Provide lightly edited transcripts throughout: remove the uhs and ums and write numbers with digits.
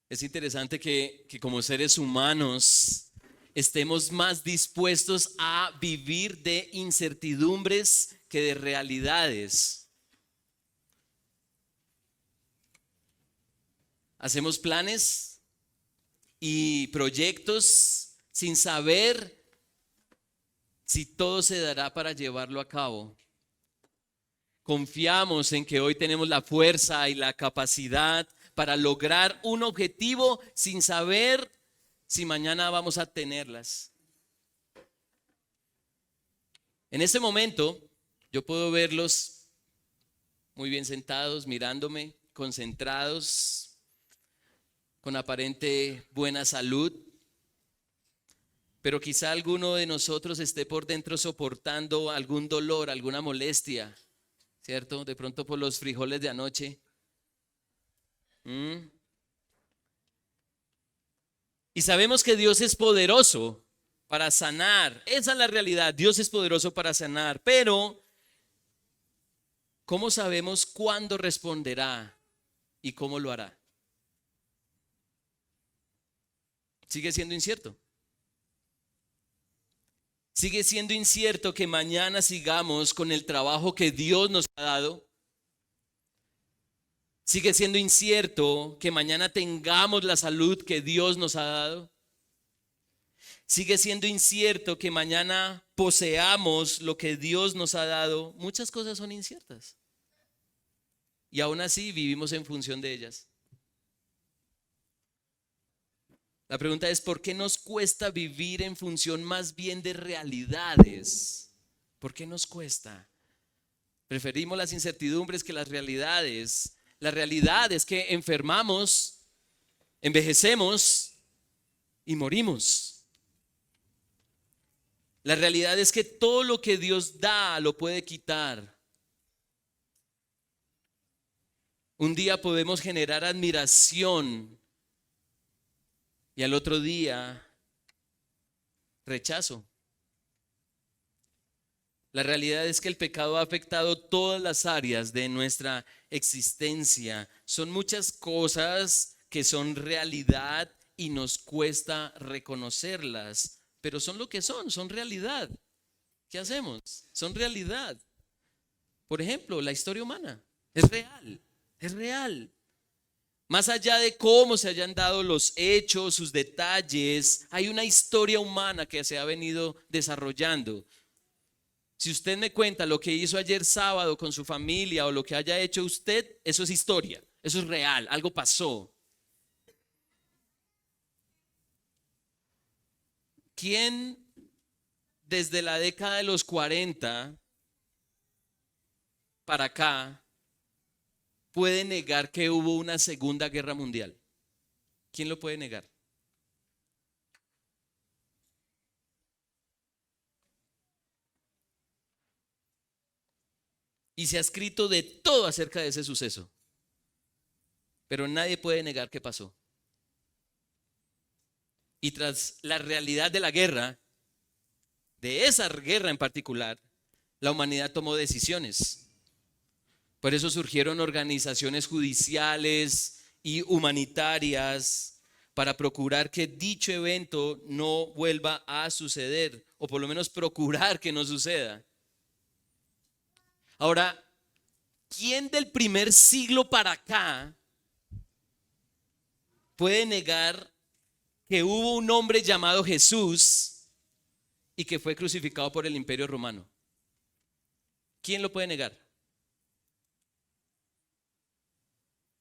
Es interesante que como seres humanos estemos más dispuestos a vivir de incertidumbres que de realidades. Hacemos planes y proyectos sin saber si todo se dará para llevarlo a cabo. Confiamos en que hoy tenemos la fuerza y la capacidad para lograr un objetivo sin saber si mañana vamos a tenerlas. En este momento, yo puedo verlos muy bien sentados, mirándome, concentrados, con aparente buena salud, pero quizá alguno de nosotros esté por dentro soportando algún dolor, alguna molestia, ¿cierto? De pronto por los frijoles de anoche. Y sabemos que Dios es poderoso para sanar. Esa es la realidad. Dios es poderoso para sanar. Pero, ¿cómo sabemos cuándo responderá y cómo lo hará? Sigue siendo incierto. Sigue siendo incierto que mañana sigamos con el trabajo que Dios nos ha dado. Sigue siendo incierto que mañana tengamos la salud que Dios nos ha dado. Sigue siendo incierto que mañana poseamos lo que Dios nos ha dado. Muchas cosas son inciertas. Y aún así vivimos en función de ellas. La pregunta es, ¿por qué nos cuesta vivir en función más bien de realidades? ¿Por qué nos cuesta? Preferimos las incertidumbres que las realidades. La realidad es que enfermamos, envejecemos y morimos. La realidad es que todo lo que Dios da lo puede quitar. Un día podemos generar admiración y al otro día rechazo. La realidad es que el pecado ha afectado todas las áreas de nuestra existencia. Son muchas cosas que son realidad y nos cuesta reconocerlas, pero son lo que son realidad. ¿Qué hacemos? Son realidad. Por ejemplo, la historia humana es real, es real. Más allá de cómo se hayan dado los hechos, sus detalles, hay una historia humana que se ha venido desarrollando. Si usted me cuenta lo que hizo ayer sábado con su familia o lo que haya hecho usted, eso es historia, eso es real, algo pasó. ¿Quién desde la década de los 40 para acá puede negar que hubo una Segunda Guerra Mundial? ¿Quién lo puede negar? Y se ha escrito de todo acerca de ese suceso, pero nadie puede negar que pasó. Y tras la realidad de la guerra, de esa guerra en particular, la humanidad tomó decisiones. Por eso surgieron organizaciones judiciales y humanitarias para procurar que dicho evento no vuelva a suceder, o por lo menos procurar que no suceda. Ahora, ¿quién del primer siglo para acá puede negar que hubo un hombre llamado Jesús y que fue crucificado por el Imperio Romano? ¿Quién lo puede negar?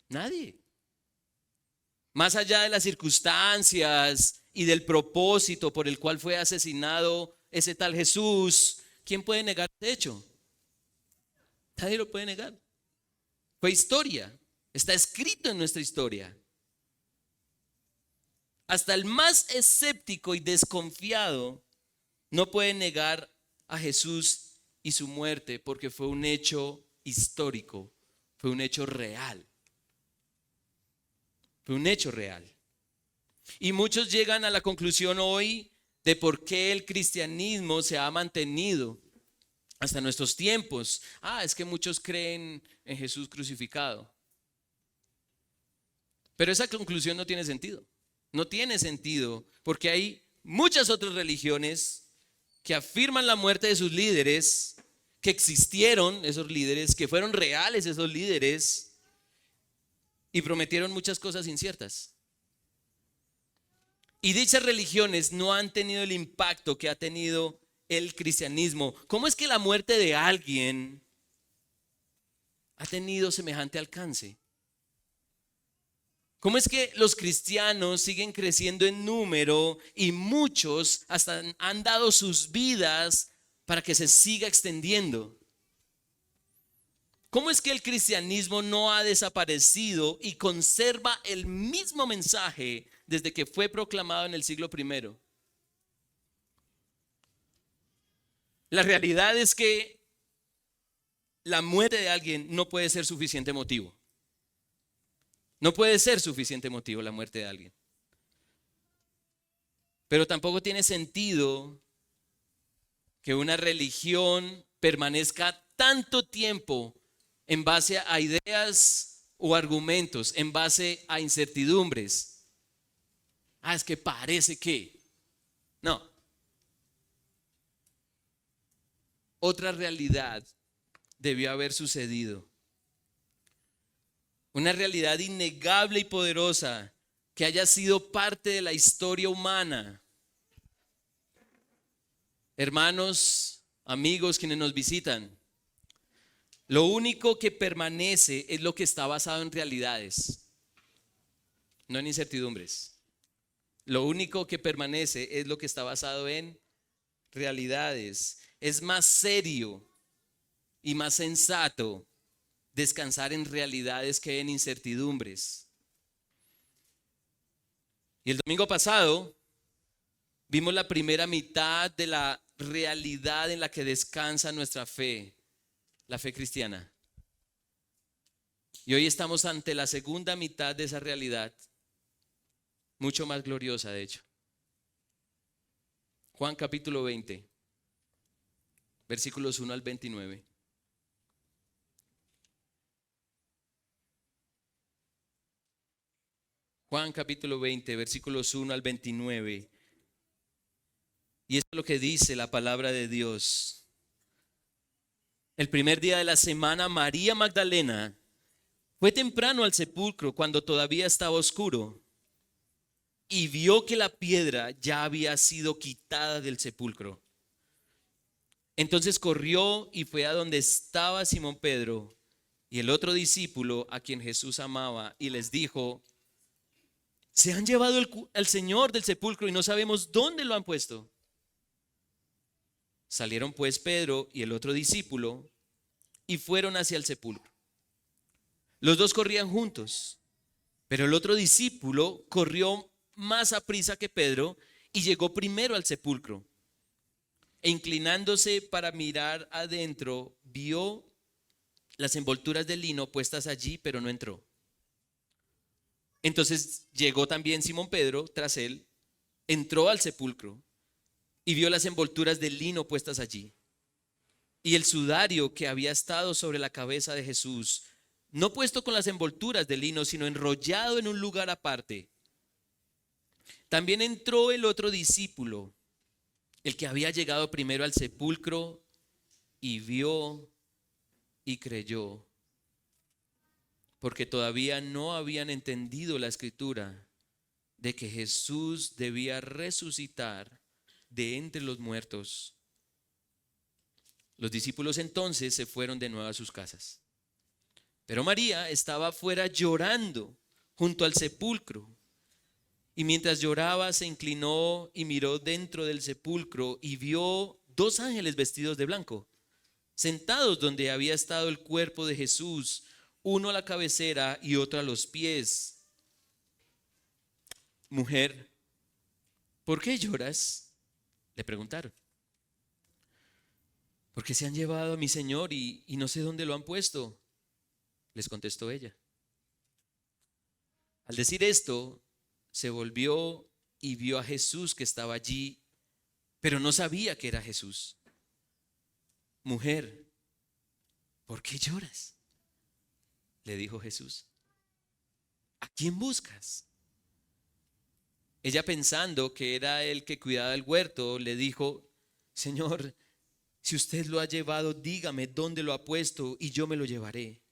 Nadie. Más allá de las circunstancias y del propósito por el cual fue asesinado ese tal Jesús, ¿quién puede negar ese hecho? Nadie lo puede negar. Fue historia, está escrito en nuestra historia. Hasta el más escéptico y desconfiado no puede negar a Jesús y su muerte porque fue un hecho histórico, fue un hecho real. Fue un hecho real. Y muchos llegan a la conclusión hoy de por qué el cristianismo se ha mantenido hasta nuestros tiempos. Es que muchos creen en Jesús crucificado. Pero esa conclusión no tiene sentido. No tiene sentido porque hay muchas otras religiones que afirman la muerte de sus líderes, que existieron esos líderes, que fueron reales esos líderes y prometieron muchas cosas inciertas. Y dichas religiones no han tenido el impacto que ha tenido el cristianismo. ¿Cómo es que la muerte de alguien ha tenido semejante alcance? ¿Cómo es que los cristianos siguen creciendo en número y muchos hasta han dado sus vidas para que se siga extendiendo? ¿Cómo es que el cristianismo no ha desaparecido y conserva el mismo mensaje desde que fue proclamado en el siglo I? La realidad es que la muerte de alguien no puede ser suficiente motivo. No puede ser suficiente motivo la muerte de alguien. Pero tampoco tiene sentido que una religión permanezca tanto tiempo en base a ideas o argumentos, en base a incertidumbres. Es que parece que. No. Otra realidad debió haber sucedido. Una realidad innegable y poderosa que haya sido parte de la historia humana. Hermanos, amigos, quienes nos visitan, lo único que permanece es lo que está basado en realidades, no en incertidumbres. Lo único que permanece es lo que está basado en realidades. Es más serio y más sensato descansar en realidades que en incertidumbres. Y el domingo pasado vimos la primera mitad de la realidad en la que descansa nuestra fe, la fe cristiana. Y hoy estamos ante la segunda mitad de esa realidad, mucho más gloriosa de hecho. Juan capítulo 20, versículos 1 al 29. Juan capítulo 20, versículos 1 al 29. Y esto es lo que dice la palabra de Dios. El primer día de la semana, María Magdalena fue temprano al sepulcro cuando todavía estaba oscuro y vio que la piedra ya había sido quitada del sepulcro. Entonces corrió y fue a donde estaba Simón Pedro y el otro discípulo a quien Jesús amaba y les dijo: se han llevado al Señor del sepulcro y no sabemos dónde lo han puesto. Salieron pues Pedro y el otro discípulo y fueron hacia el sepulcro. Los dos corrían juntos, pero el otro discípulo corrió más aprisa que Pedro y llegó primero al sepulcro. E inclinándose para mirar adentro, vio las envolturas de lino puestas allí, pero no entró. Entonces llegó también Simón Pedro tras él, entró al sepulcro y vio las envolturas de lino puestas allí y el sudario que había estado sobre la cabeza de Jesús, no puesto con las envolturas de lino, sino enrollado en un lugar aparte. También entró el otro discípulo, el que había llegado primero al sepulcro, y vio y creyó, porque todavía no habían entendido la escritura de que Jesús debía resucitar de entre los muertos. Los discípulos entonces se fueron de nuevo a sus casas. Pero María estaba afuera llorando junto al sepulcro. Y mientras lloraba se inclinó y miró dentro del sepulcro y vio dos ángeles vestidos de blanco, sentados donde había estado el cuerpo de Jesús, uno a la cabecera y otro a los pies. Mujer, ¿por qué lloras?, le preguntaron. Porque se han llevado a mi Señor y no sé dónde lo han puesto, les contestó ella. Al decir esto, se volvió y vio a Jesús que estaba allí, pero no sabía que era Jesús. Mujer, ¿por qué lloras?, le dijo Jesús. ¿a quién buscas? Ella, pensando que era el que cuidaba el huerto, le dijo: Señor, si usted lo ha llevado, dígame dónde lo ha puesto y yo me lo llevaré.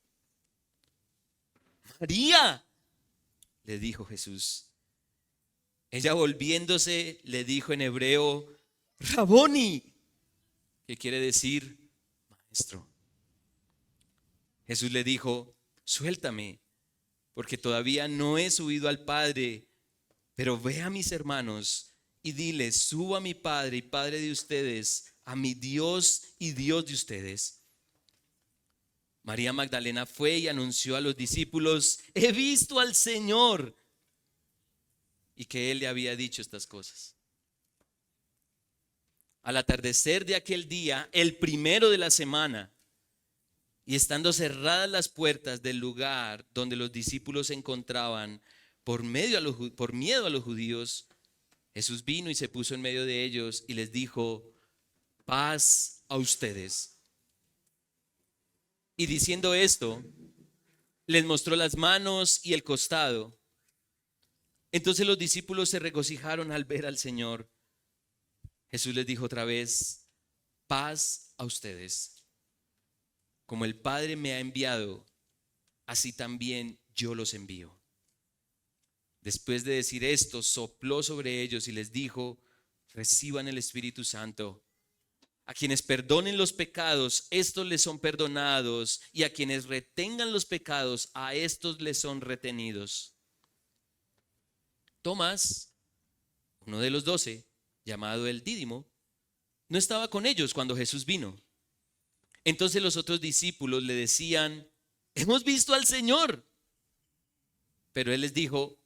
María, le dijo Jesús. Ella, volviéndose, le dijo en hebreo: Raboni, que quiere decir maestro. Jesús le dijo: suéltame, porque todavía no he subido al Padre, pero ve a mis hermanos y diles: subo a mi Padre y Padre de ustedes, a mi Dios y Dios de ustedes. María Magdalena fue y anunció a los discípulos: he visto al Señor, y que Él le había dicho estas cosas. Al atardecer de aquel día, el primero de la semana, y estando cerradas las puertas del lugar donde los discípulos se encontraban, por miedo a los judíos, Jesús vino y se puso en medio de ellos y les dijo: paz a ustedes. Y diciendo esto, les mostró las manos y el costado. Entonces los discípulos se regocijaron al ver al Señor. Jesús les dijo otra vez: paz a ustedes. Como el Padre me ha enviado, así también yo los envío. Después de decir esto, sopló sobre ellos y les dijo: reciban el Espíritu Santo. A quienes perdonen los pecados, estos les son perdonados, y a quienes retengan los pecados, a estos les son retenidos. Tomás, uno de los 12, llamado el Dídimo, no estaba con ellos cuando Jesús vino. Entonces los otros discípulos le decían: hemos visto al Señor. Pero él les dijo: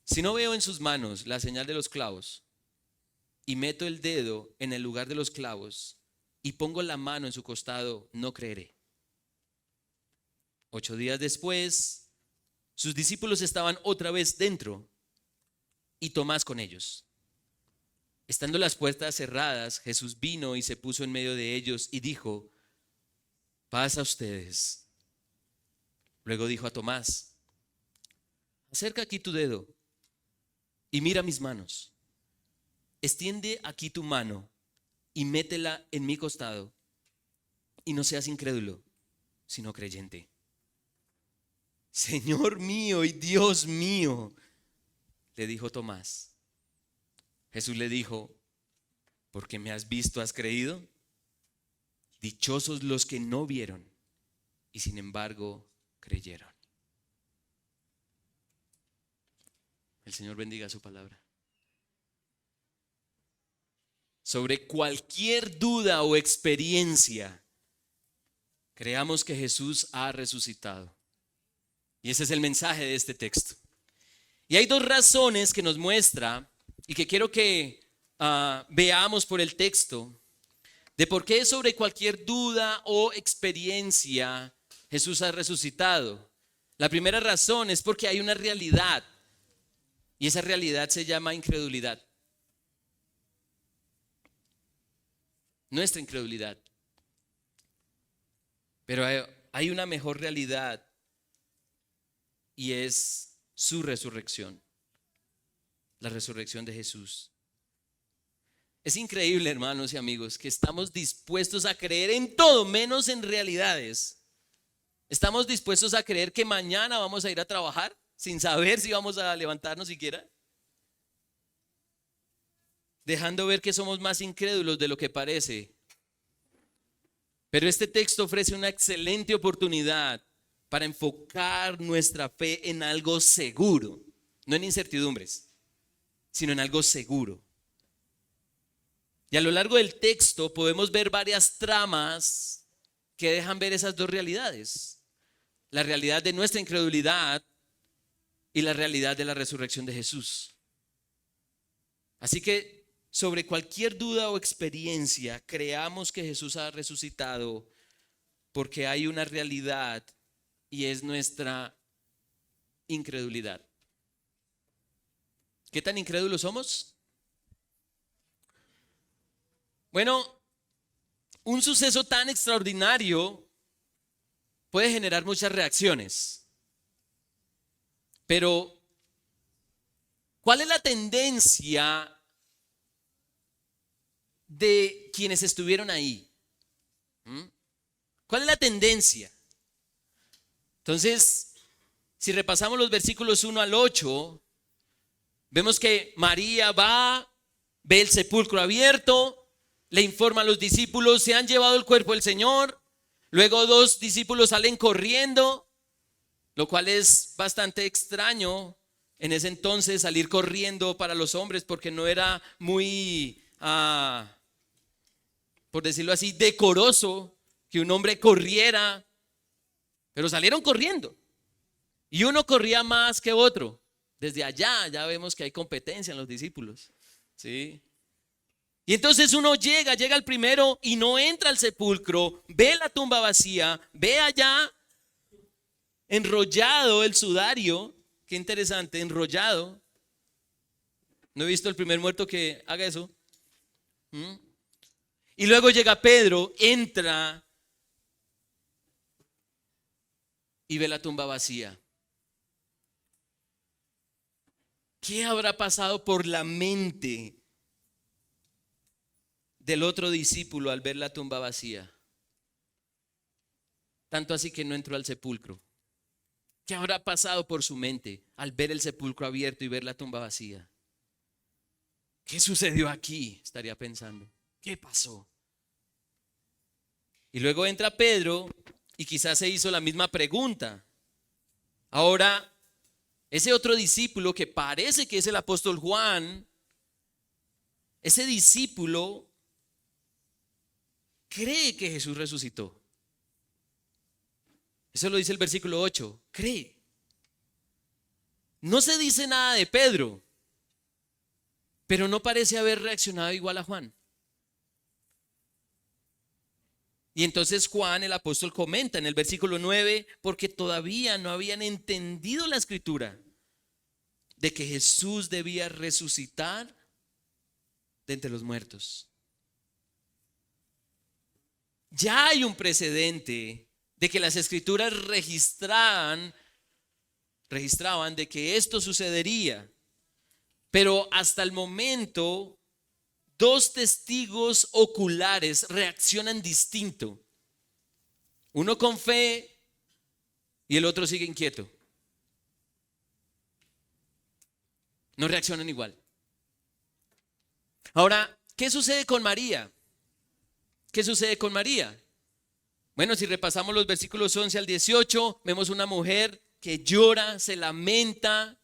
si no veo en sus manos la señal de los clavos, y meto el dedo en el lugar de los clavos, y pongo la mano en su costado, no creeré. 8 días después, sus discípulos estaban otra vez dentro, y Tomás con ellos. Estando las puertas cerradas, Jesús vino y se puso en medio de ellos y dijo: paz a ustedes. Luego dijo a Tomás: acerca aquí tu dedo y mira mis manos. Extiende aquí tu mano y métela en mi costado, y no seas incrédulo, sino creyente. Señor mío y Dios mío, le dijo Tomás. Jesús le dijo: porque me has visto, has creído. Dichosos los que no vieron y sin embargo creyeron. El Señor bendiga su palabra. Sobre cualquier duda o experiencia, creamos que Jesús ha resucitado. Y ese es el mensaje de este texto. Y hay 2 razones que nos muestra y que quiero que veamos por el texto de por qué sobre cualquier duda o experiencia Jesús ha resucitado. La primera razón es porque hay una realidad, y esa realidad se llama incredulidad. Nuestra incredulidad. Pero hay una mejor realidad, y es su resurrección, la resurrección de Jesús. Es increíble, hermanos y amigos, que estamos dispuestos a creer en todo menos en realidades. Estamos dispuestos a creer que mañana vamos a ir a trabajar sin saber si vamos a levantarnos siquiera, dejando ver que somos más incrédulos de lo que parece. Pero este texto ofrece una excelente oportunidad para enfocar nuestra fe en algo seguro, no en incertidumbres, sino en algo seguro. Y a lo largo del texto podemos ver varias tramas que dejan ver esas 2 realidades: la realidad de nuestra incredulidad y la realidad de la resurrección de Jesús. Así que sobre cualquier duda o experiencia, creamos que Jesús ha resucitado porque hay una realidad, y es nuestra incredulidad. ¿Qué tan incrédulos somos? Bueno, un suceso tan extraordinario puede generar muchas reacciones. Pero, ¿cuál es la tendencia de quienes estuvieron ahí? ¿Cuál es la tendencia? Entonces, si repasamos los versículos 1 al 8, vemos que María va, ve el sepulcro abierto, le informa a los discípulos, se han llevado el cuerpo del Señor. Luego 2 discípulos salen corriendo, lo cual es bastante extraño en ese entonces salir corriendo para los hombres, porque no era muy, por decirlo así, decoroso que un hombre corriera, pero salieron corriendo. Y uno corría más que otro. Desde allá ya vemos que hay competencia en los discípulos, ¿sí? Y entonces uno llega el primero y no entra al sepulcro, ve la tumba vacía, ve allá enrollado el sudario. Qué interesante, enrollado. No he visto el primer muerto que haga eso. Y luego llega Pedro, entra y ve la tumba vacía. ¿Qué habrá pasado por la mente del otro discípulo al ver la tumba vacía? Tanto así que no entró al sepulcro. ¿Qué habrá pasado por su mente al ver el sepulcro abierto y ver la tumba vacía? ¿Qué sucedió aquí? Estaría pensando. ¿Qué pasó? Y luego entra Pedro y quizás se hizo la misma pregunta. Ahora, ese otro discípulo que parece que es el apóstol Juan, ese discípulo cree que Jesús resucitó. Eso lo dice el versículo 8, cree. No se dice nada de Pedro, pero no parece haber reaccionado igual a Juan. Y entonces Juan, el apóstol, comenta en el versículo 9, porque todavía no habían entendido la escritura de que Jesús debía resucitar de entre los muertos. Ya hay un precedente de que las escrituras registraban de que esto sucedería, pero hasta el momento 2 testigos oculares reaccionan distinto. Uno con fe y el otro sigue inquieto. No reaccionan igual. Ahora, ¿qué sucede con María? ¿Qué sucede con María? Bueno, si repasamos los versículos 11 al 18, vemos una mujer que llora, se lamenta.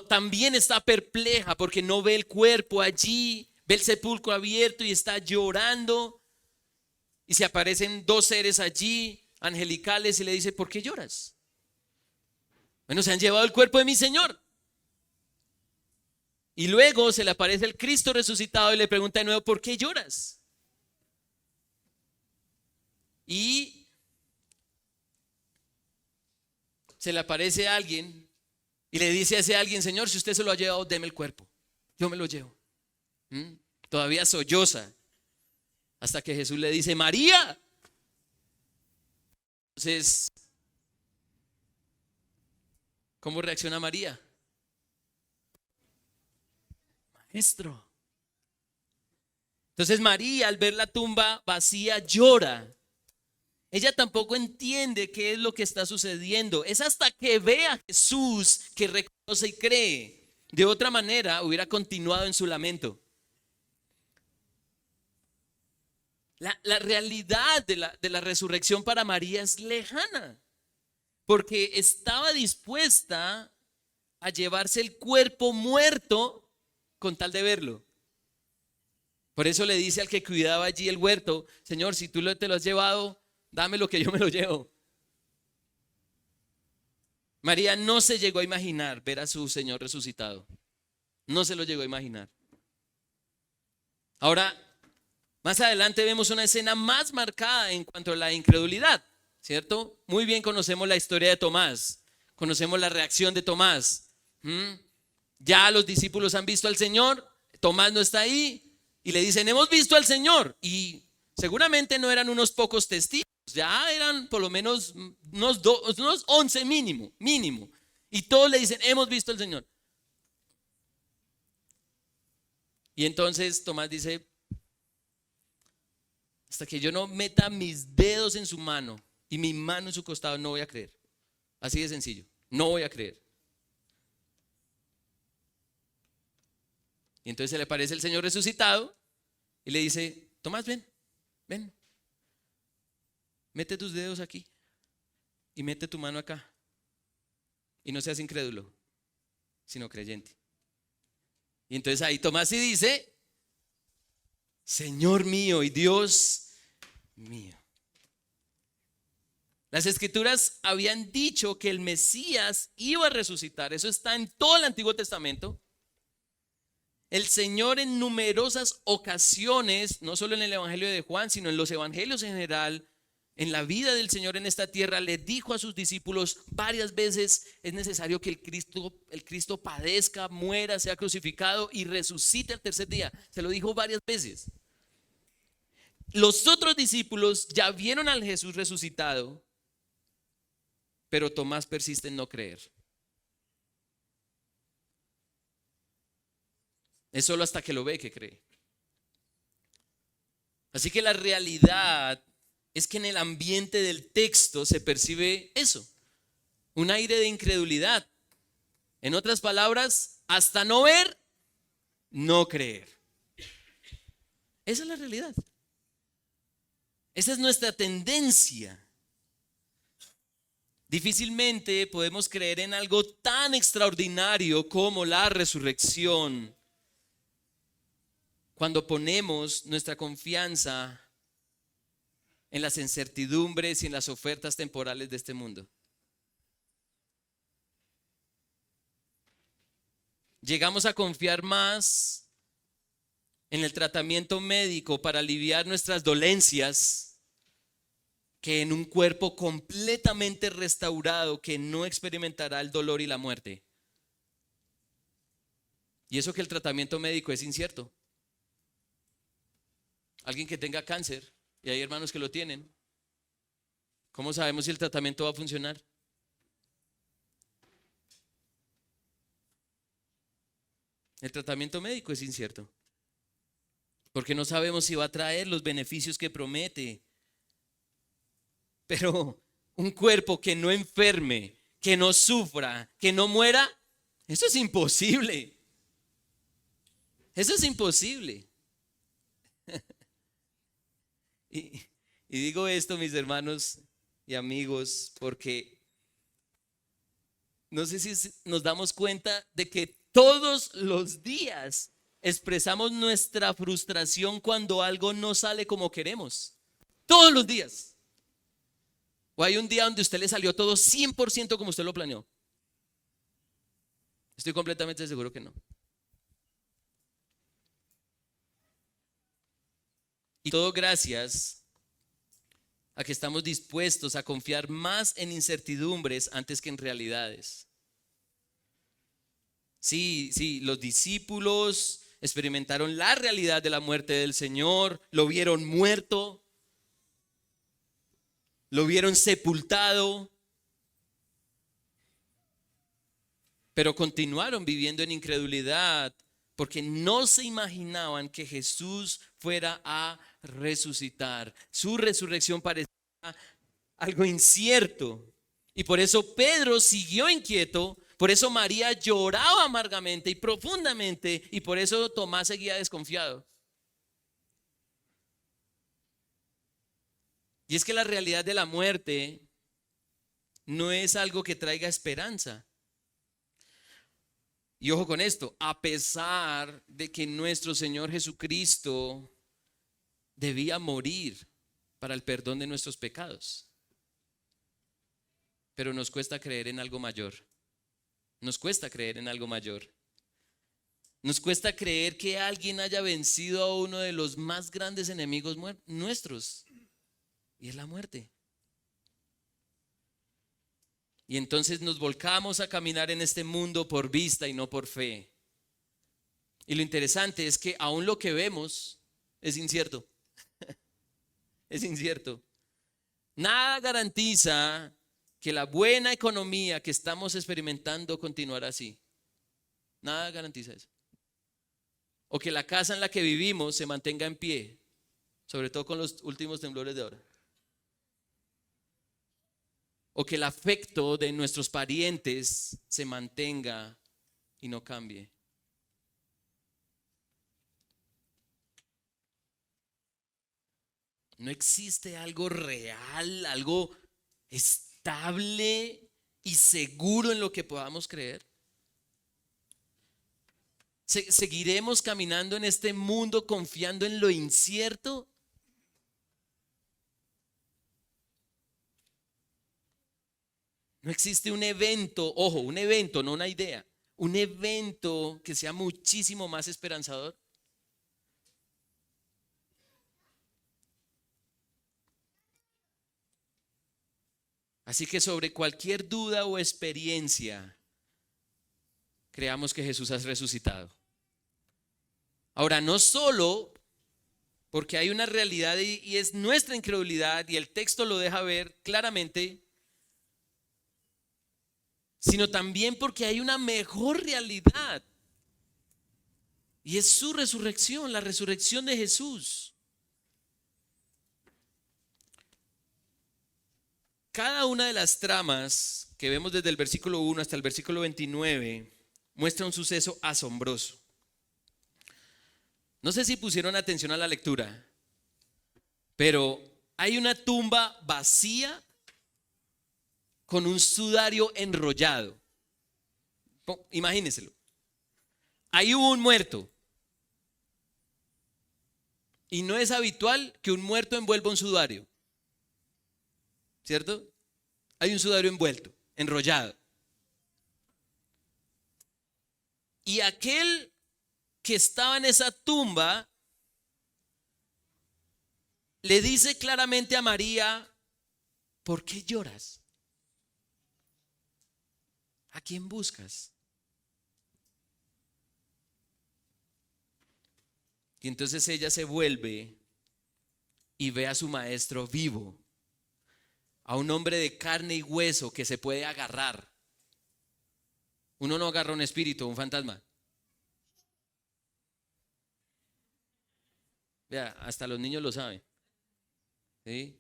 También está perpleja porque no ve el cuerpo allí, ve el sepulcro abierto y está llorando. Y se aparecen 2 seres allí, angelicales, y le dice, ¿por qué lloras? Bueno, se han llevado el cuerpo de mi Señor. Y luego se le aparece el Cristo resucitado y le pregunta de nuevo, ¿por qué lloras? Y se le aparece a alguien y le dice a ese alguien, Señor, si usted se lo ha llevado, deme el cuerpo, yo me lo llevo. Todavía solloza, hasta que Jesús le dice, María. Entonces, ¿cómo reacciona María? Maestro. Entonces María, al ver la tumba vacía, llora. Ella tampoco entiende qué es lo que está sucediendo. Es hasta que ve a Jesús que reconoce y cree. De otra manera, hubiera continuado en su lamento. La realidad de la resurrección para María es lejana, porque estaba dispuesta a llevarse el cuerpo muerto con tal de verlo. Por eso le dice al que cuidaba allí el huerto, Señor, si tú te lo has llevado, dame lo que yo me lo llevo. María no se llegó a imaginar ver a su Señor resucitado. No se lo llegó a imaginar. Ahora, más adelante vemos una escena más marcada en cuanto a la incredulidad, ¿cierto? Muy bien conocemos la historia de Tomás, conocemos la reacción de Tomás. Ya los discípulos han visto al Señor, Tomás no está ahí y le dicen, hemos visto al Señor. Y seguramente no eran unos pocos testigos, Ya eran por lo menos unos 11 mínimo, mínimo. Y todos le dicen, hemos visto al Señor. Y entonces Tomás dice, hasta que yo no meta mis dedos en su mano y mi mano en su costado, no voy a creer. Así de sencillo, no voy a creer. Y entonces se le aparece el Señor resucitado y le dice, Tomás, ven, ven, mete tus dedos aquí y mete tu mano acá. Y no seas incrédulo, sino creyente. Y entonces ahí Tomás sí dice, Señor mío y Dios mío. Las escrituras habían dicho que el Mesías iba a resucitar. Eso está en todo el Antiguo Testamento. El Señor en numerosas ocasiones, no solo en el Evangelio de Juan, sino en los evangelios en general, en la vida del Señor en esta tierra, le dijo a sus discípulos varias veces, es necesario que el Cristo padezca, muera, sea crucificado y resucite al tercer día. Se lo dijo varias veces. Los otros discípulos ya vieron al Jesús resucitado, pero Tomás persiste en no creer. Es solo hasta que lo ve que cree. Así que la realidad es que en el ambiente del texto se percibe eso, un aire de incredulidad. En otras palabras, hasta no ver, no creer. Esa es la realidad. Esa es nuestra tendencia. Difícilmente podemos creer en algo tan extraordinario como la resurrección cuando ponemos nuestra confianza en las incertidumbres y en las ofertas temporales de este mundo. Llegamos a confiar más en el tratamiento médico para aliviar nuestras dolencias que en un cuerpo completamente restaurado que no experimentará el dolor y la muerte. Y eso que el tratamiento médico es incierto. Alguien que tenga cáncer, y hay hermanos que lo tienen, ¿cómo sabemos si el tratamiento va a funcionar? El tratamiento médico es incierto, porque no sabemos si va a traer los beneficios que promete. Pero un cuerpo que no enferme, que no sufra, que no muera, eso es imposible. Eso es imposible. Y, y digo esto, mis hermanos y amigos, porque no sé si nos damos cuenta de que todos los días expresamos nuestra frustración cuando algo no sale como queremos. Todos los días. ¿O hay un día donde a usted le salió todo 100% como usted lo planeó? Estoy completamente seguro que no. Y todo gracias a que estamos dispuestos a confiar más en incertidumbres antes que en realidades. Sí, los discípulos experimentaron la realidad de la muerte del Señor, lo vieron muerto, lo vieron sepultado, pero continuaron viviendo en incredulidad porque no se imaginaban que Jesús fuera a resucitar. Su resurrección parecía algo incierto. Y por eso Pedro siguió inquieto, por eso María lloraba amargamente y profundamente, y por eso Tomás seguía desconfiado. Y es que la realidad de la muerte no es algo que traiga esperanza. Y ojo con esto, a pesar de que nuestro Señor Jesucristo debía morir para el perdón de nuestros pecados, pero nos cuesta creer en algo mayor. Nos cuesta creer en algo mayor. Nos cuesta creer que alguien haya vencido a uno de los más grandes enemigos nuestros, y es la muerte. Y entonces nos volcamos a caminar en este mundo por vista y no por fe. Y lo interesante es que aún lo que vemos es incierto. Es incierto. Nada garantiza que la buena economía que estamos experimentando continuará así. Nada garantiza eso. O que la casa en la que vivimos se mantenga en pie, sobre todo con los últimos temblores de ahora. O que el afecto de nuestros parientes se mantenga y no cambie. No existe algo real, algo estable y seguro en lo que podamos creer. ¿Seguiremos caminando en este mundo confiando en lo incierto? No existe un evento, ojo, un evento, no una idea, un evento que sea muchísimo más esperanzador. Así que sobre cualquier duda o experiencia, creamos que Jesús ha resucitado. Ahora, no solo porque hay una realidad y es nuestra incredulidad y el texto lo deja ver claramente, sino también porque hay una mejor realidad y es su resurrección, la resurrección de Jesús. Cada una de las tramas que vemos desde el versículo 1 hasta el versículo 29 muestra un suceso asombroso. No sé si pusieron atención a la lectura, pero hay una tumba vacía con un sudario enrollado. Imagínenselo. Ahí hubo un muerto. Y no es habitual que un muerto envuelva un sudario. ¿Cierto? Hay un sudario envuelto, enrollado. Y aquel que estaba en esa tumba le dice claramente a María: ¿por qué lloras? ¿A quién buscas? Y entonces ella se vuelve y ve a su maestro vivo, a un hombre de carne y hueso que se puede agarrar. Uno no agarra un espíritu, un fantasma. Vea, hasta los niños lo saben. ¿Sí?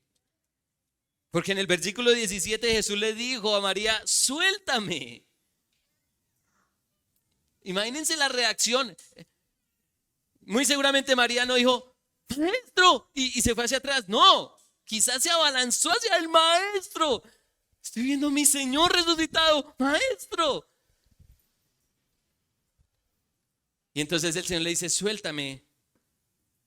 Porque en el versículo 17 Jesús le dijo a María: suéltame. Imagínense la reacción. Muy seguramente María no dijo: maestro, y se fue hacia atrás. No, quizás se abalanzó hacia el maestro. Estoy viendo a mi Señor resucitado, maestro. Y entonces el Señor le dice: suéltame,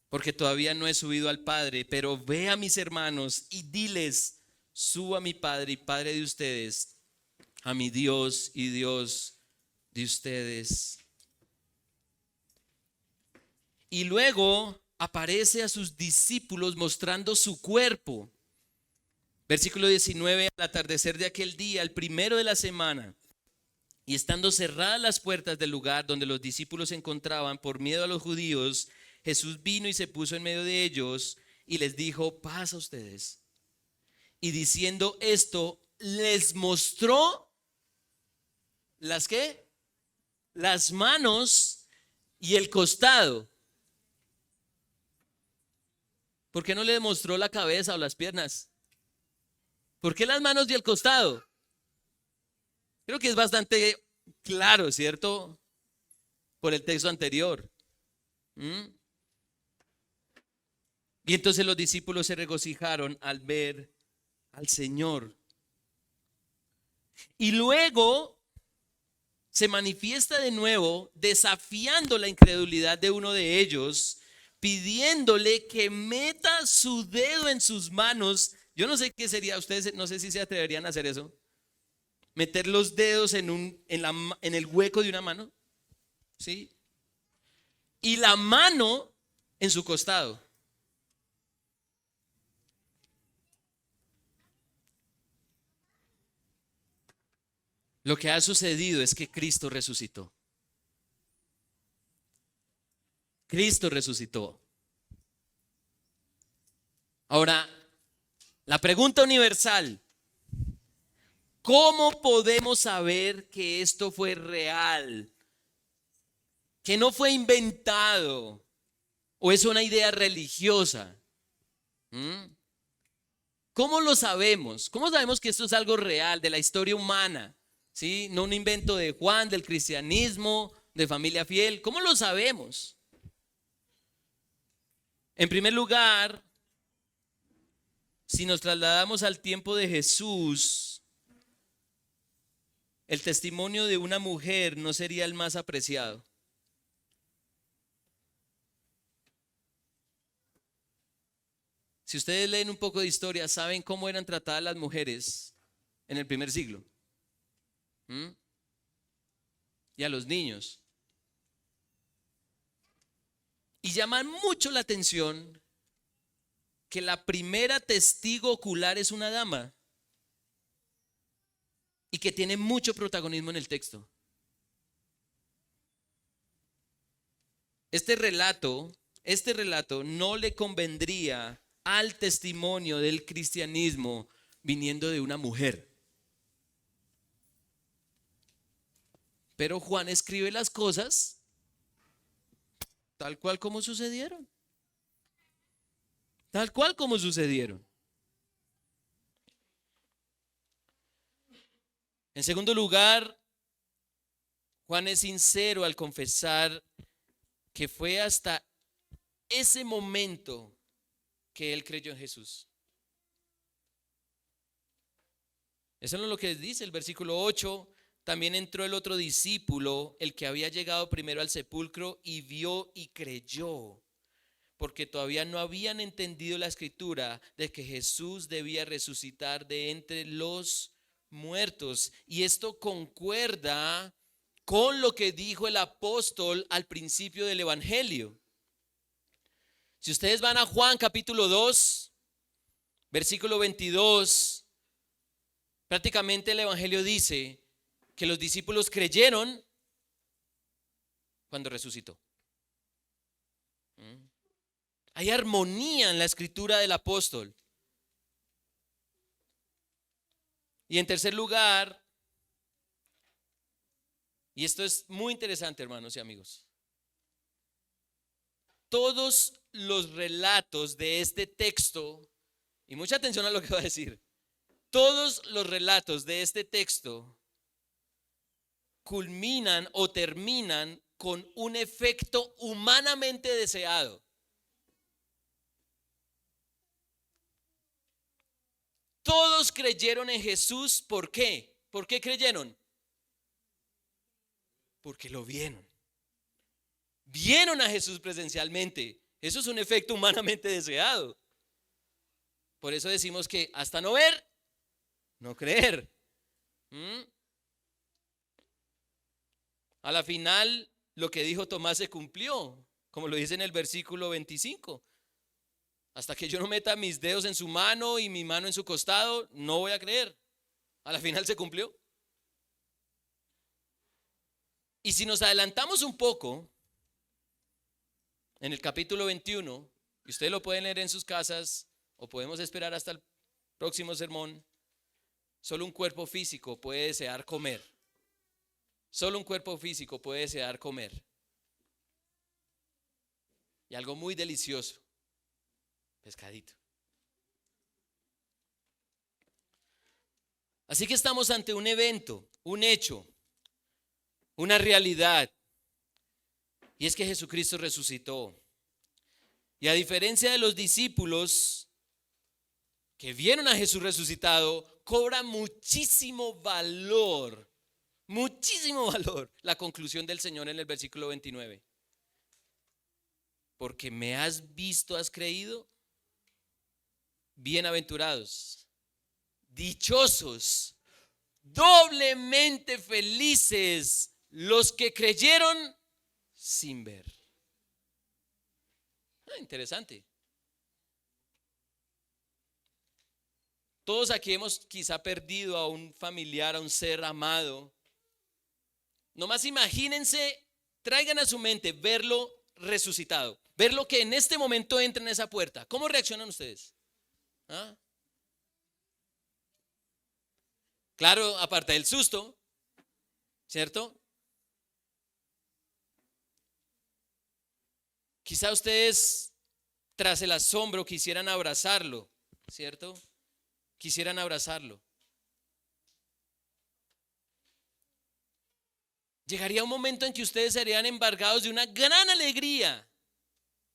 porque todavía no he subido al Padre, pero ve a mis hermanos y diles: subo a mi Padre y Padre de ustedes, a mi Dios y Dios de ustedes. Y luego aparece a sus discípulos mostrando su cuerpo. Versículo 19: al atardecer de aquel día, el primero de la semana, y estando cerradas las puertas del lugar donde los discípulos se encontraban por miedo a los judíos, Jesús vino y se puso en medio de ellos y les dijo: paz a ustedes. Y diciendo esto, les mostró las ¿qué? Las manos y el costado. ¿Por qué no le mostró la cabeza o las piernas? ¿Por qué las manos y el costado? Creo que es bastante claro, ¿cierto? Por el texto anterior. Y entonces los discípulos se regocijaron al ver al Señor. Y luego se manifiesta de nuevo, desafiando la incredulidad de uno de ellos, pidiéndole que meta su dedo en sus manos. Yo no sé qué sería, ustedes no sé si se atreverían a hacer eso. Meter los dedos en el hueco de una mano, ¿sí? Y la mano en su costado. Lo que ha sucedido es que Cristo resucitó. Cristo resucitó. Ahora, La pregunta universal: ¿cómo podemos saber que esto fue real? Que no fue inventado o es una idea religiosa. ¿Mm? ¿Cómo lo sabemos? ¿Cómo sabemos que esto es algo real de la historia humana? ¿Sí? No un invento de Juan, del cristianismo, de Familia Fiel. ¿Cómo lo sabemos? En primer lugar, si nos trasladamos al tiempo de Jesús, el testimonio de una mujer no sería el más apreciado. Si ustedes leen un poco de historia, saben cómo eran tratadas las mujeres en el primer siglo. ¿Mm? Y a los niños. Y llama mucho la atención que la primera testigo ocular es una dama y que tiene mucho protagonismo en el texto. Este relato no le convendría al testimonio del cristianismo viniendo de una mujer. Pero Juan escribe las cosas tal cual como sucedieron. Tal cual como sucedieron. En segundo lugar, Juan es sincero al confesar que fue hasta ese momento que él creyó en Jesús. Eso no es lo que dice el versículo 8. También entró el otro discípulo, el que había llegado primero al sepulcro, y vio y creyó, porque todavía no habían entendido la escritura de que Jesús debía resucitar de entre los muertos. Y esto concuerda con lo que dijo el apóstol al principio del evangelio. Si ustedes van a Juan capítulo 2, versículo 22, prácticamente el evangelio dice que los discípulos creyeron cuando resucitó. Hay armonía en la escritura del apóstol. Y en tercer lugar, y esto es muy interesante, hermanos y amigos, todos los relatos de este texto, y mucha atención a lo que va a decir, todos los relatos de este texto culminan o terminan con un efecto humanamente deseado. Todos creyeron en Jesús. ¿Por qué? ¿Por qué creyeron? Porque lo vieron. Vieron a Jesús presencialmente. Eso es un efecto humanamente deseado. Por eso decimos que hasta no ver, no creer. A la final, lo que dijo Tomás se cumplió, como lo dice en el versículo 25. Hasta que yo no meta mis dedos en su mano y mi mano en su costado, no voy a creer. A la final se cumplió. Y si nos adelantamos un poco, en el capítulo 21, y ustedes lo pueden leer en sus casas, o podemos esperar hasta el próximo sermón, solo un cuerpo físico puede desear comer. Solo un cuerpo físico puede desear comer. Y algo muy delicioso, pescadito. Así que estamos ante un evento, un hecho, una realidad. Y es que Jesucristo resucitó. Y a diferencia de los discípulos que vieron a Jesús resucitado, cobra muchísimo valor la conclusión del Señor en el versículo 29. Porque me has visto, has creído. Bienaventurados, dichosos, doblemente felices los que creyeron sin ver. Interesante. Todos aquí hemos quizá perdido a un familiar, a un ser amado. Nomás imagínense, traigan a su mente verlo resucitado, verlo que en este momento entra en esa puerta. ¿Cómo reaccionan ustedes? ¿Ah? Claro, aparte del susto, ¿cierto? Quizá ustedes, tras el asombro, quisieran abrazarlo, ¿cierto? Quisieran abrazarlo. Llegaría un momento en que ustedes serían embargados de una gran alegría,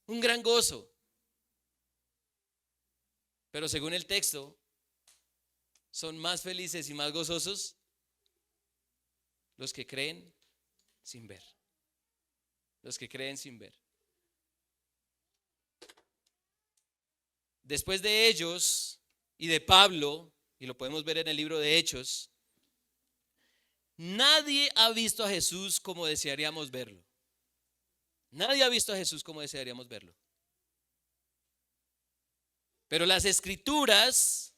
un gran gozo. Pero según el texto, son más felices y más gozosos los que creen sin ver. Los que creen sin ver. Después de ellos y de Pablo, y lo podemos ver en el libro de Hechos, nadie ha visto a Jesús como desearíamos verlo. Nadie ha visto a Jesús como desearíamos verlo. Pero las escrituras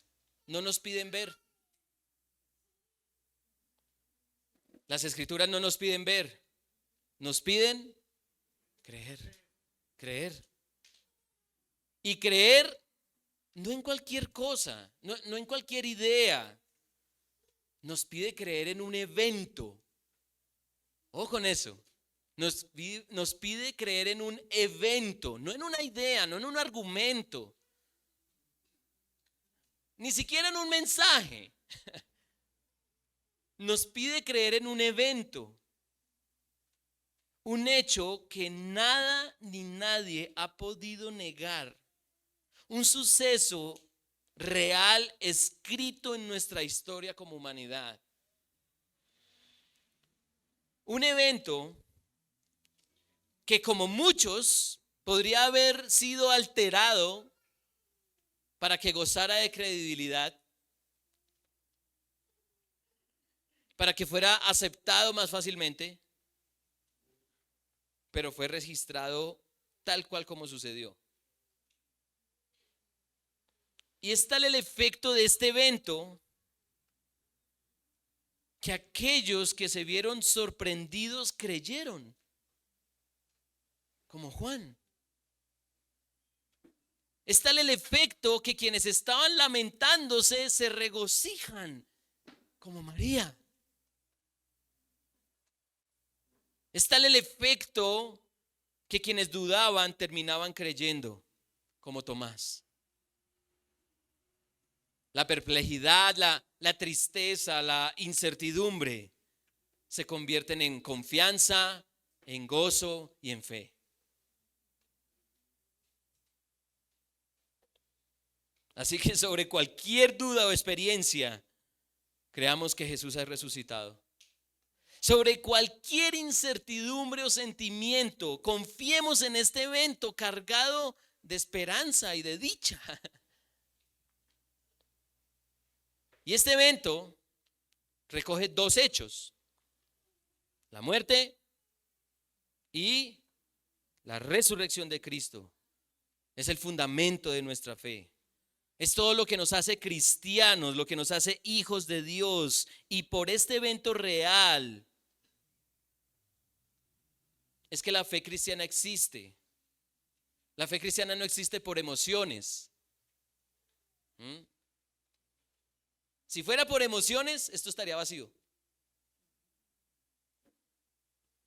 no nos piden ver. Las escrituras no nos piden ver. Nos piden creer. Creer. Y creer no en cualquier cosa, no en cualquier idea. Nos pide creer en un evento. Ojo con eso. Nos pide creer en un evento, no en una idea, no en un argumento, ni siquiera en un mensaje. Nos pide creer en un evento, un hecho que nada ni nadie ha podido negar, un suceso real escrito en nuestra historia como humanidad. Un evento que, como muchos, podría haber sido alterado para que gozara de credibilidad, para que fuera aceptado más fácilmente, pero fue registrado tal cual como sucedió. Y es tal el efecto de este evento que aquellos que se vieron sorprendidos creyeron, como Juan. Es tal el efecto que quienes estaban lamentándose se regocijan, como María. Es tal el efecto que quienes dudaban terminaban creyendo, como Tomás. La perplejidad, la tristeza, la incertidumbre se convierten en confianza, en gozo y en fe. Así que sobre cualquier duda o experiencia, creamos que Jesús ha resucitado. Sobre cualquier incertidumbre o sentimiento, confiemos en este evento cargado de esperanza y de dicha. Y este evento recoge dos hechos: la muerte y la resurrección de Cristo. Es el fundamento de nuestra fe. Es todo lo que nos hace cristianos, lo que nos hace hijos de Dios. Y por este evento real es que la fe cristiana existe. La fe cristiana no existe por emociones. Si fuera por emociones, esto estaría vacío.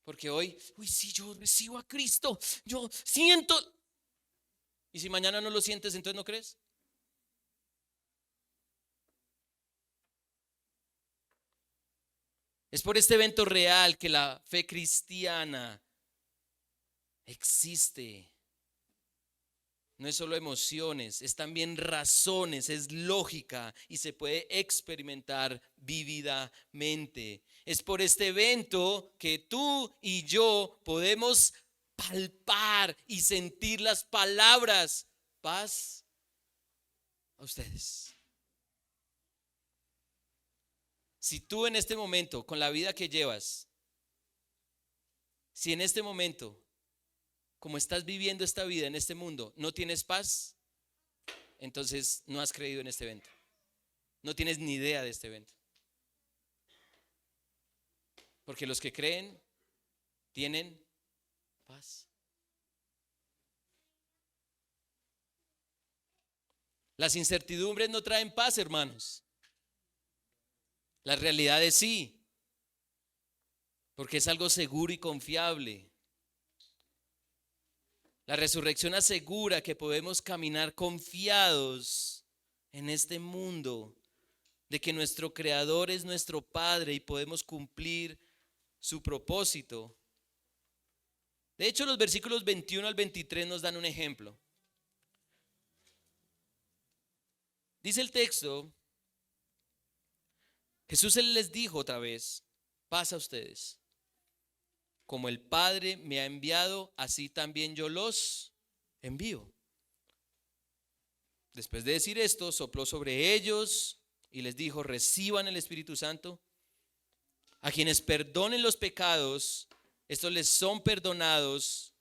Porque hoy, sí, yo recibo a Cristo, yo siento. Y si mañana no lo sientes, entonces no crees. Es por este evento real que la fe cristiana existe. No es solo emociones, es también razones, es lógica y se puede experimentar vívidamente. Es por este evento que tú y yo podemos palpar y sentir las palabras: paz a ustedes. Si tú en este momento, con la vida que llevas, si en este momento, como estás viviendo esta vida en este mundo, no tienes paz, entonces no has creído en este evento. No tienes ni idea de este evento. Porque los que creen tienen paz. Las incertidumbres no traen paz, hermanos. La realidad es sí, porque es algo seguro y confiable. La resurrección asegura que podemos caminar confiados en este mundo, de que nuestro Creador es nuestro Padre y podemos cumplir su propósito. De hecho, los versículos 21 al 23 nos dan un ejemplo. Dice el texto, Jesús les dijo otra vez, paz a ustedes. Como el Padre me ha enviado, así también yo los envío. Después de decir esto, sopló sobre ellos y les dijo, reciban el Espíritu Santo. A quienes perdonen los pecados, estos les son perdonados.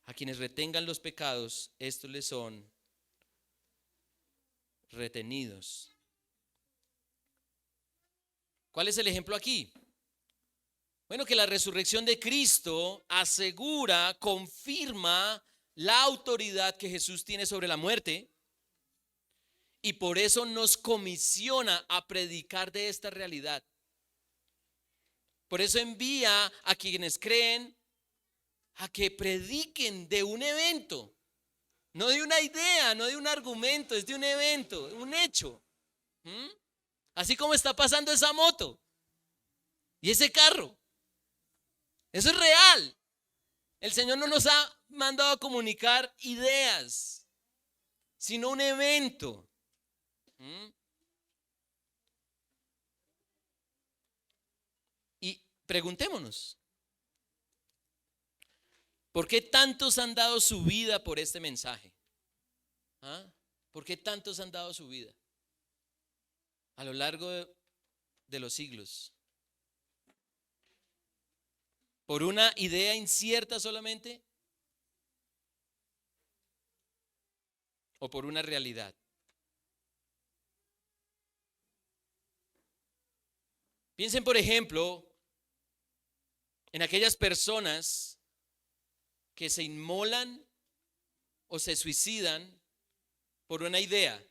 A quienes retengan los pecados, estos les son retenidos. ¿Cuál es el ejemplo aquí? Bueno, que la resurrección de Cristo asegura, confirma la autoridad que Jesús tiene sobre la muerte y por eso nos comisiona a predicar de esta realidad. Por eso envía a quienes creen a que prediquen de un evento, no de una idea, no de un argumento, es de un evento, un hecho. Así como está pasando esa moto y ese carro. Eso es real. El Señor no nos ha mandado a comunicar ideas, sino un evento. Y preguntémonos, ¿por qué tantos han dado su vida por este mensaje? ¿Por qué tantos han dado su vida a lo largo de los siglos? ¿Por una idea incierta solamente? ¿O por una realidad? Piensen, por ejemplo, en aquellas personas que se inmolan o se suicidan por una idea.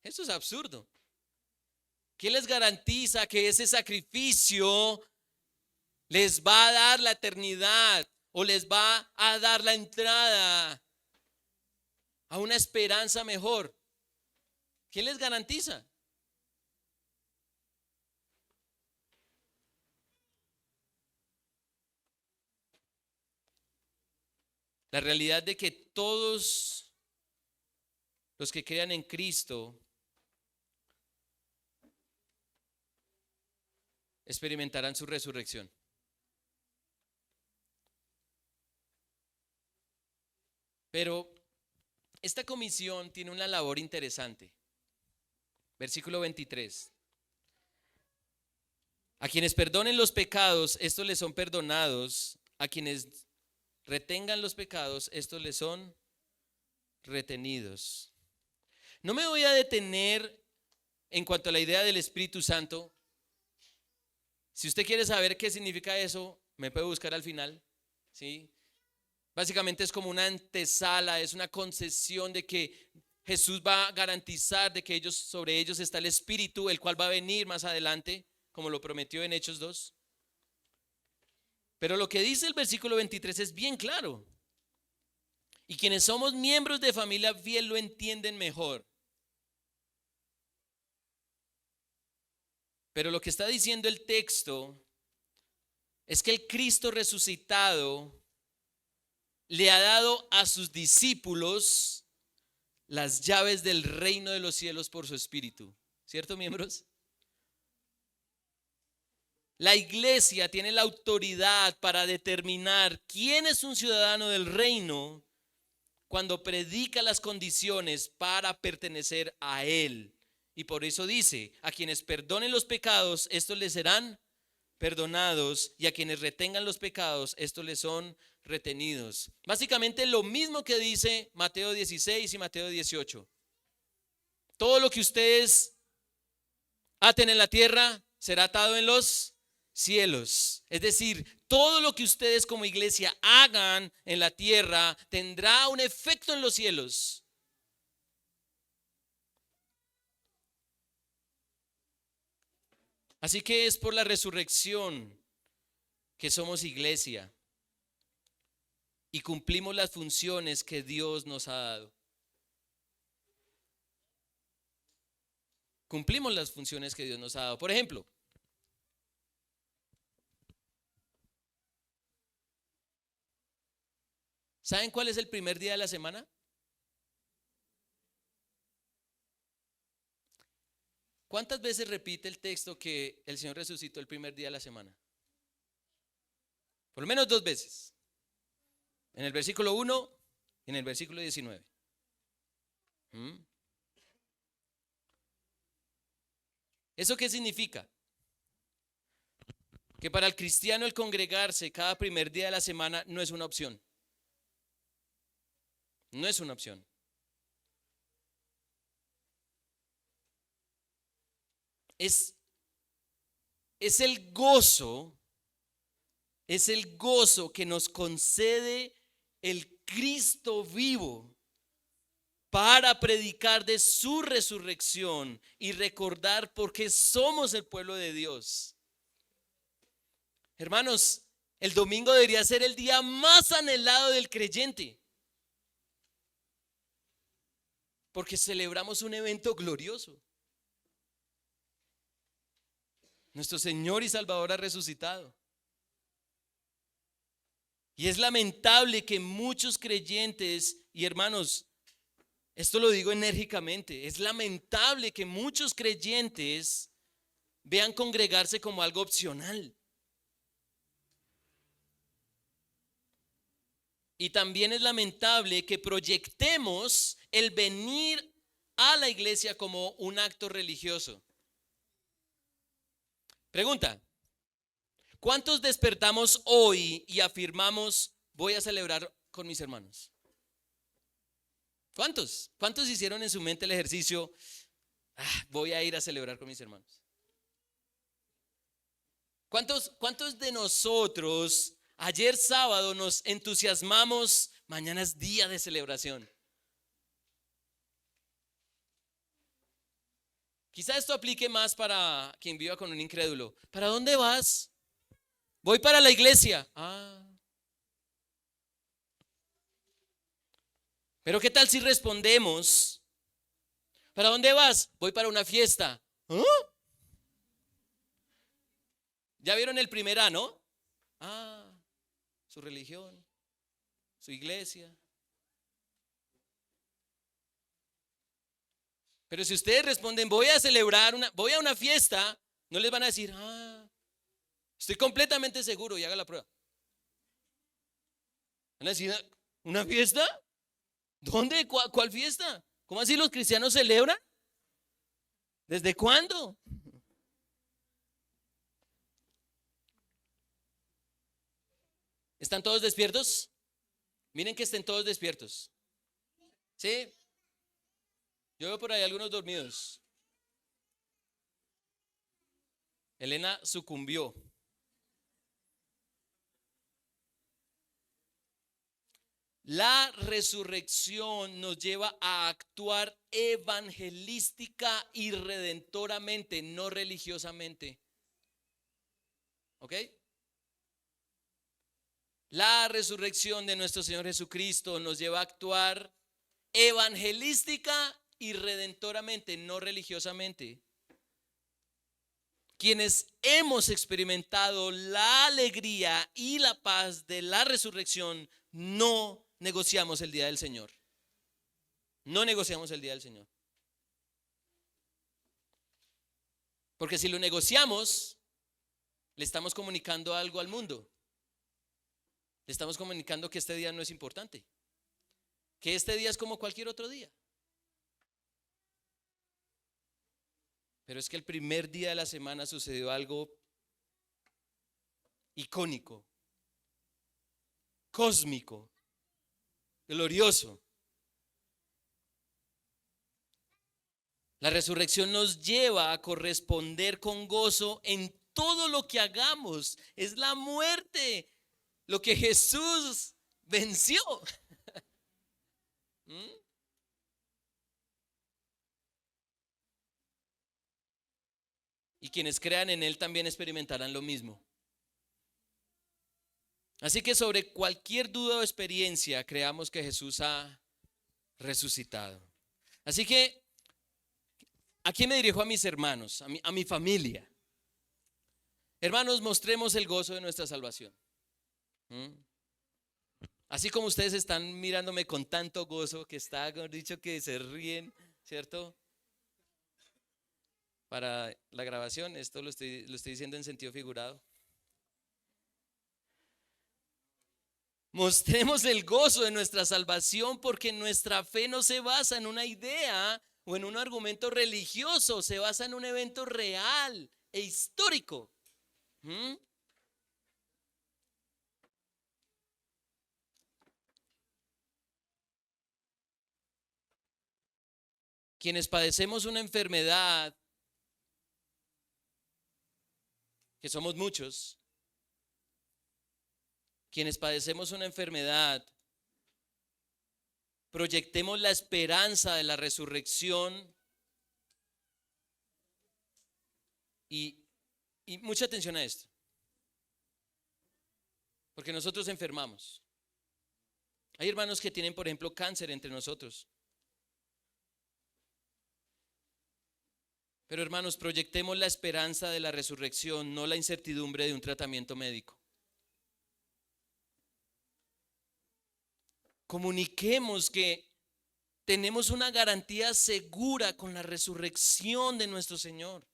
Eso es absurdo. ¿Qué les garantiza que ese sacrificio les va a dar la eternidad o les va a dar la entrada a una esperanza mejor? ¿Qué les garantiza? La realidad de que todos los que crean en Cristo experimentarán su resurrección. Pero esta comisión tiene una labor interesante. Versículo 23. A quienes perdonen los pecados, estos les son perdonados. A quienes retengan los pecados, estos les son retenidos. No me voy a detener en cuanto a la idea del Espíritu Santo. Si usted quiere saber qué significa eso, me puede buscar al final, ¿sí? Básicamente es como una antesala, es una concesión de que Jesús va a garantizar de que sobre ellos está el Espíritu, el cual va a venir más adelante, como lo prometió en Hechos 2. Pero lo que dice el versículo 23 es bien claro. Y quienes somos miembros de familia fiel lo entienden mejor. Pero lo que está diciendo el texto es que el Cristo resucitado le ha dado a sus discípulos las llaves del reino de los cielos por su Espíritu. ¿Cierto, miembros? La iglesia tiene la autoridad para determinar quién es un ciudadano del reino cuando predica las condiciones para pertenecer a él. Y por eso dice, a quienes perdonen los pecados, estos les serán perdonados, y a quienes retengan los pecados, estos les son retenidos. Básicamente lo mismo que dice Mateo 16 y Mateo 18. Todo lo que ustedes aten en la tierra será atado en los cielos. Es decir, todo lo que ustedes como iglesia hagan en la tierra tendrá un efecto en los cielos. Así que es por la resurrección que somos iglesia y cumplimos las funciones que Dios nos ha dado. Cumplimos las funciones que Dios nos ha dado. Por ejemplo, ¿saben cuál es el primer día de la semana? ¿Cuántas veces repite el texto que el Señor resucitó el primer día de la semana? Por lo menos 2 veces. En el versículo 1 y en el versículo 19. ¿Eso qué significa? Que para el cristiano el congregarse cada primer día de la semana no es una opción. No es una opción. Es el gozo, es el gozo que nos concede el Cristo vivo para predicar de su resurrección y recordar por qué somos el pueblo de Dios. Hermanos, el domingo debería ser el día más anhelado del creyente, porque celebramos un evento glorioso. Nuestro Señor y Salvador ha resucitado. Y es lamentable que muchos creyentes, y hermanos, esto lo digo enérgicamente, es lamentable que muchos creyentes vean congregarse como algo opcional. Y también es lamentable que proyectemos el venir a la iglesia como un acto religioso. Pregunta: ¿cuántos despertamos hoy y afirmamos, voy a celebrar con mis hermanos? ¿Cuántos? ¿Cuántos hicieron en su mente el ejercicio, voy a ir a celebrar con mis hermanos? ¿Cuántos de nosotros ayer sábado nos entusiasmamos, mañana es día de celebración? Quizá esto aplique más para quien viva con un incrédulo. ¿Para dónde vas? Voy para la iglesia. Pero ¿qué tal si respondemos, ¿para dónde vas? Voy para una fiesta. ¿Ya vieron el primer A, no? Su religión, su iglesia. Pero si ustedes responden, voy a celebrar voy a una fiesta, no les van a decir, estoy completamente seguro, y haga la prueba. Van a decir, ¿una fiesta? ¿Dónde? ¿Cuál fiesta? ¿Cómo así los cristianos celebran? ¿Desde cuándo? ¿Están todos despiertos? Miren que estén todos despiertos. ¿Sí? Yo veo por ahí algunos dormidos. Elena sucumbió. La resurrección nos lleva a actuar evangelística y redentoramente, no religiosamente. ¿Ok? La resurrección de nuestro Señor Jesucristo nos lleva a actuar evangelística y redentoramente, no religiosamente. Quienes hemos experimentado la alegría y la paz de la resurrección, no negociamos el día del Señor. No negociamos el día del Señor. Porque si lo negociamos, le estamos comunicando algo al mundo. Le estamos comunicando que este día no es importante, que este día es como cualquier otro día. Pero es que el primer día de la semana sucedió algo icónico, cósmico, glorioso. La resurrección nos lleva a corresponder con gozo en todo lo que hagamos. Es la muerte lo que Jesús venció. ¿Y quienes crean en Él también experimentarán lo mismo. Así que sobre cualquier duda o experiencia, creamos que Jesús ha resucitado. Así que, ¿a quién me dirijo? A mis hermanos, a mi familia. Hermanos, mostremos el gozo de nuestra salvación. Así como ustedes están mirándome con tanto gozo, que está, como dicho, que se ríen, ¿cierto? Para la grabación, esto lo estoy diciendo en sentido figurado. Mostremos el gozo de nuestra salvación, porque nuestra fe no se basa en una idea o en un argumento religioso, se basa en un evento real e histórico. Quienes padecemos una enfermedad, que somos muchos, quienes padecemos una enfermedad, proyectemos la esperanza de la resurrección y mucha atención a esto, porque nosotros enfermamos. Hay hermanos que tienen, por ejemplo, cáncer entre nosotros. Pero hermanos, proyectemos la esperanza de la resurrección, no la incertidumbre de un tratamiento médico. Comuniquemos que tenemos una garantía segura con la resurrección de nuestro Señor.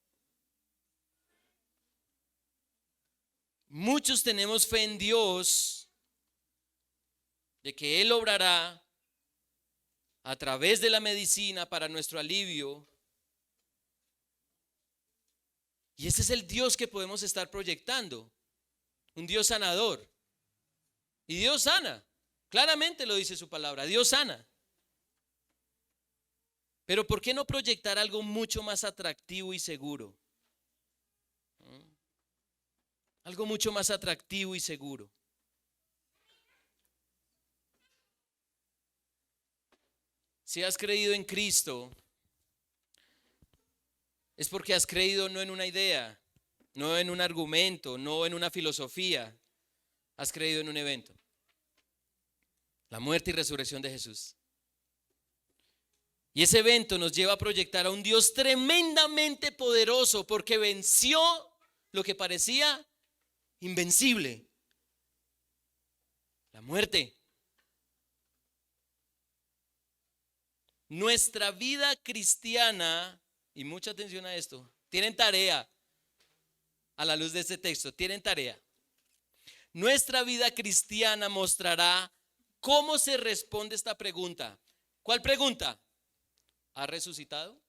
Muchos tenemos fe en Dios de que Él obrará a través de la medicina para nuestro alivio. Y ese es el Dios que podemos estar proyectando, un Dios sanador. Y Dios sana, claramente lo dice su palabra, Dios sana. Pero ¿por qué no proyectar algo mucho más atractivo y seguro? Algo mucho más atractivo y seguro. Si has creído en Cristo, es porque has creído no en una idea, no en un argumento, no en una filosofía. Has creído en un evento. La muerte y resurrección de Jesús. Y ese evento nos lleva a proyectar a un Dios tremendamente poderoso, porque venció lo que parecía invencible: la muerte. Nuestra vida cristiana, y mucha atención a esto, tienen tarea a la luz de este texto, tienen tarea. Nuestra vida cristiana mostrará cómo se responde esta pregunta. ¿Cuál pregunta? ¿Ha resucitado?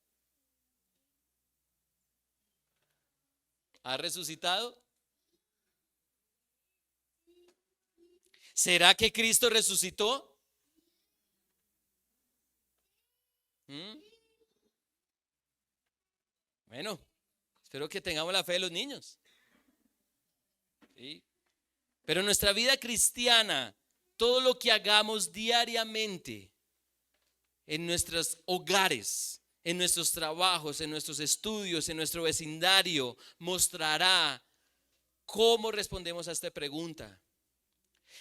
¿Ha resucitado? ¿Será que Cristo resucitó? Bueno, espero que tengamos la fe de los niños. ¿Sí? Pero en nuestra vida cristiana, todo lo que hagamos diariamente, en nuestros hogares, en nuestros trabajos, en nuestros estudios, en nuestro vecindario, mostrará cómo respondemos a esta pregunta.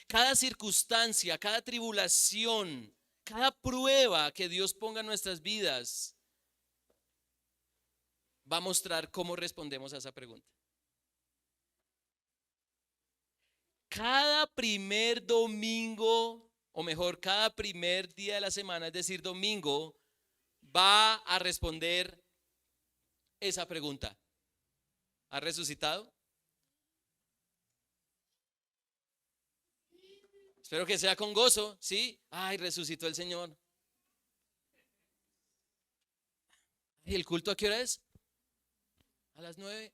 Cada circunstancia, cada tribulación, cada prueba que Dios ponga en nuestras vidas va a mostrar cómo respondemos a esa pregunta. Cada primer domingo, o mejor, cada primer día de la semana, es decir, domingo, va a responder esa pregunta. ¿Ha resucitado? Espero que sea con gozo, ¿sí? Ay, resucitó el Señor. ¿Y el culto a qué hora es? A las 9.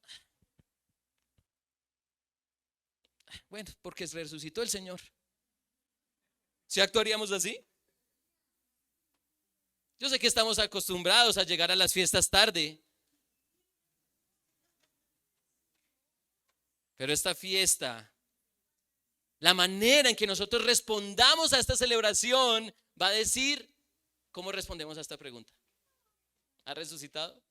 Bueno, porque resucitó el Señor. ¿Sí actuaríamos así? Yo sé que estamos acostumbrados a llegar a las fiestas tarde, pero esta fiesta, la manera en que nosotros respondamos a esta celebración va a decir cómo respondemos a esta pregunta. ¿Ha resucitado?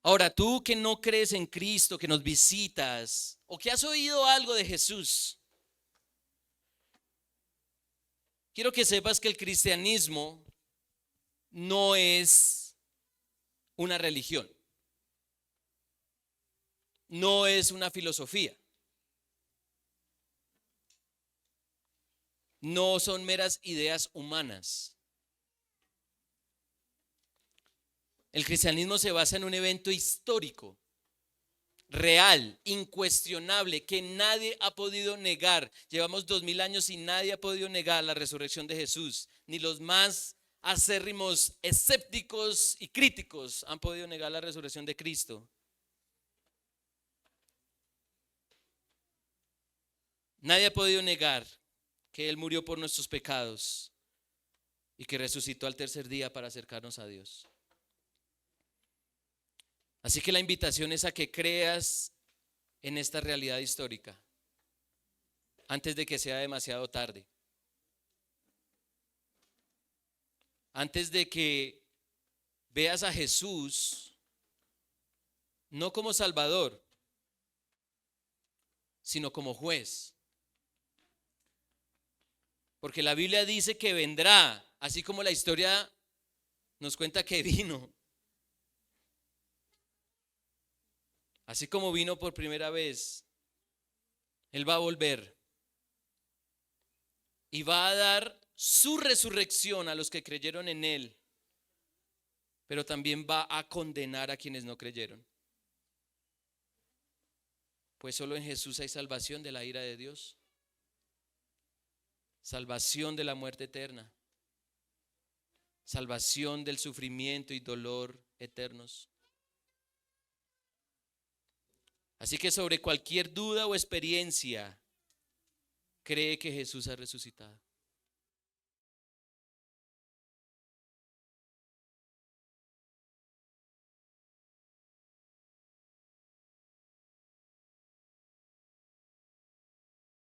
Ahora, tú que no crees en Cristo, que nos visitas o que has oído algo de Jesús, quiero que sepas que el cristianismo no es una religión, no es una filosofía, no son meras ideas humanas. El cristianismo se basa en un evento histórico, real, incuestionable, que nadie ha podido negar. Llevamos 2000 años y nadie ha podido negar la resurrección de Jesús. Ni los más acérrimos escépticos y críticos han podido negar la resurrección de Cristo. Nadie ha podido negar que Él murió por nuestros pecados y que resucitó al tercer día para acercarnos a Dios. Así que la invitación es a que creas en esta realidad histórica antes de que sea demasiado tarde. Antes de que veas a Jesús no como Salvador, sino como juez. Porque la Biblia dice que vendrá, así como la historia nos cuenta que vino. Así como vino por primera vez, Él va a volver y va a dar su resurrección a los que creyeron en Él, pero también va a condenar a quienes no creyeron. Pues solo en Jesús hay salvación de la ira de Dios, salvación de la muerte eterna, salvación del sufrimiento y dolor eternos. Así que sobre cualquier duda o experiencia, cree que Jesús ha resucitado.